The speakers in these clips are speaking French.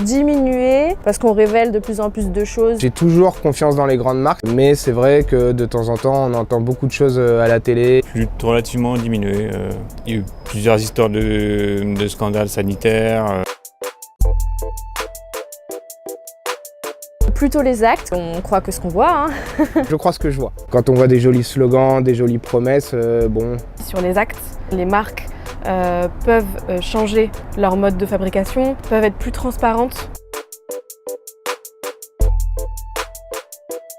Diminuer parce qu'on révèle de plus en plus de choses. J'ai toujours confiance dans les grandes marques, mais c'est vrai que de temps en temps, on entend beaucoup de choses à la télé. Relativement diminué. Il y a eu plusieurs histoires de scandales sanitaires. Plutôt les actes, on croit que ce qu'on voit. Je crois ce que je vois. Quand on voit des jolis slogans, des jolies promesses, bon. Sur les actes, les marques peuvent changer leur mode de fabrication, peuvent être plus transparentes.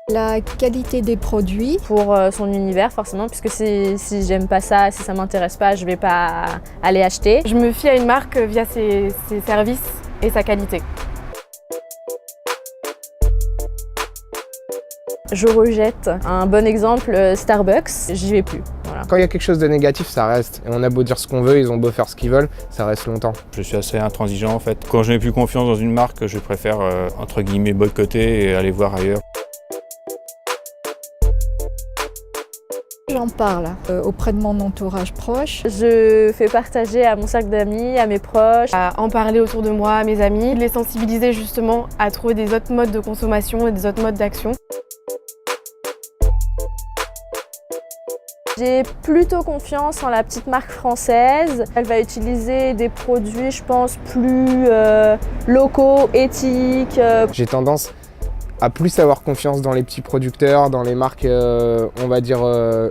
La qualité des produits. Pour son univers forcément, puisque si j'aime pas ça, si ça m'intéresse pas, je vais pas aller acheter. Je me fie à une marque via ses services et sa qualité. Je rejette. Un bon exemple, Starbucks, j'y vais plus. Voilà. Quand il y a quelque chose de négatif, ça reste. Et on a beau dire ce qu'on veut, ils ont beau faire ce qu'ils veulent, ça reste longtemps. Je suis assez intransigeant en fait. Quand je n'ai plus confiance dans une marque, je préfère entre guillemets boycotter et aller voir ailleurs. J'en parle auprès de mon entourage proche. Je fais partager à mon cercle d'amis, à mes proches. À en parler autour de moi, à mes amis, les sensibiliser justement à trouver des autres modes de consommation et des autres modes d'action. J'ai plutôt confiance en la petite marque française. Elle va utiliser des produits, je pense, plus locaux, éthiques. J'ai tendance à plus avoir confiance dans les petits producteurs, dans les marques, on va dire,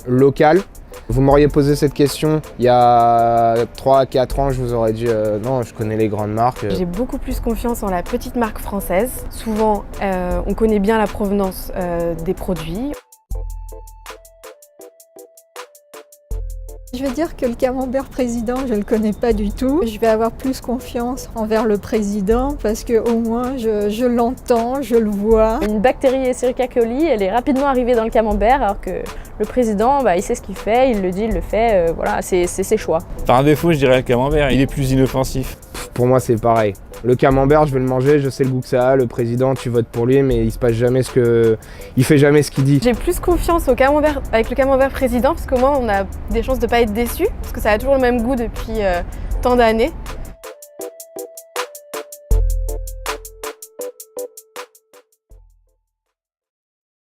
locales. Vous m'auriez posé cette question il y a 3 à 4 ans, je vous aurais dit non, je connais les grandes marques. J'ai beaucoup plus confiance en la petite marque française. Souvent, on connaît bien la provenance des produits. Je veux dire que le camembert président, je ne le connais pas du tout. Je vais avoir plus confiance envers le président parce qu'au moins je l'entends, je le vois. Une bactérie Escherichia coli, elle est rapidement arrivée dans le camembert alors que le président, il sait ce qu'il fait, il le dit, il le fait, voilà, c'est ses choix. Par défaut, je dirais le camembert, il est plus inoffensif. Pour moi, c'est pareil. Le camembert, je vais le manger, je sais le goût que ça a. Le président, tu votes pour lui, mais il se passe jamais il fait jamais ce qu'il dit. J'ai plus confiance au camembert, avec le camembert président parce qu'au moins on a des chances de ne pas être déçu parce que ça a toujours le même goût depuis tant d'années.